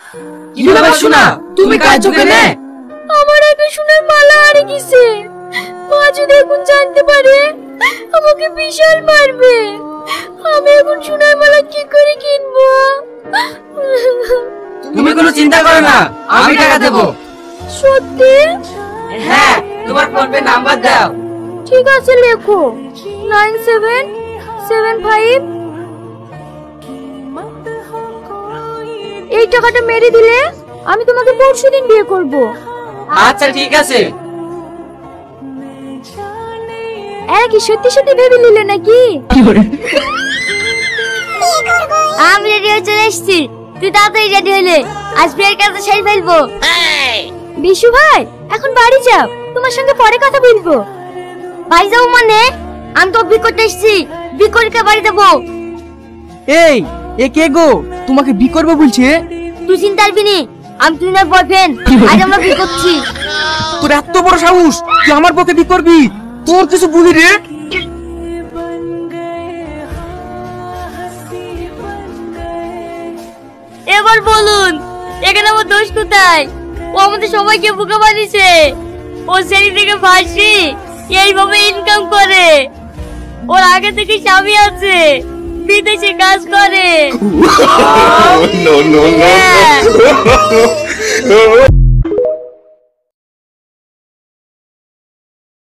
কি ব্যাপার শোনা, তুমি কাঁদছো কেন? আমার একটা সোনার মালা হারিয়ে গেছে। মা যদি এখন জানতে পারে আমাকে বিশাল মারবে। আমি এখন সোনার মালা কি করে কিনবো? তুমি কোনো চিন্তা করো না, আমি টাকা দেব। সত্যি? হ্যাঁ, তোমার ফোন পে নাম্বার দাও। ঠিক আছে, লেখো 9775। এই টাকাটা মেরে দিলে আমি তোমাকে পরশুদিন বিয়ে করব। আচ্ছা ঠিক আছে। কি সত্যি সত্যি ভেবে নিলে নাকি? আমি রেডি হয়ে চলে এসেছি, তুই তাড়াতাড়ি রেডি হলে আজ বিয়ের কাজটা সেরে ফেলবো। বিশু ভাই, এখন বাড়ি যাও, তোমার সঙ্গে পরে কথা বলবো। বাড়ি যাবো মানে? আমি তো বিয়ে করতে এসেছি, বিয়ে করে বাড়ি যাবো। এই এ কে গো, তোমাকে বিয়ে করবে বলছে? তুই চিন্তা করবি নি, আমি তুই না বয়ফ্রেন্ড, আজ আমরা বিয়ে করছি। তোর এত বড় সাহস, তুই আমার পক্ষে বিয়ে করবি? তোর কিছু বুঝি রে? এবার বলুন, এখানে আমার দোষ কোথায়? ও আমাদের সবাইকে বোকা বানিয়েছে। ও সেই থেকে ফাঁসি এইভাবে ইনকাম করে। ওর আগে থেকে স্বামী আছে, বিদেশে কাজ করে। No, no, no. হ্যাঁ।